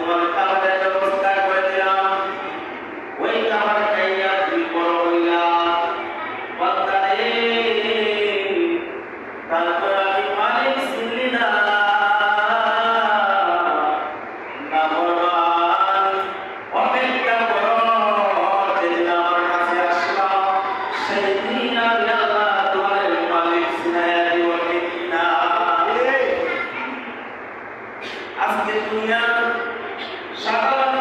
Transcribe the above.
তোমার খাবারের ব্যবস্থা করে দিলাম, ওই খাবার খাইয়া তুমি বড় হইলা বান্দারে, তারপর আমি মালিক চিনলি না, নাফরমান অপেক্ষা করো, যেদিন আমার কাছে আসবা সেই দিন আমি আল্লাহ তোমার মালিক চিনাইয়া দিব ঠিক না? আজকে দুনিয়া সাধারণ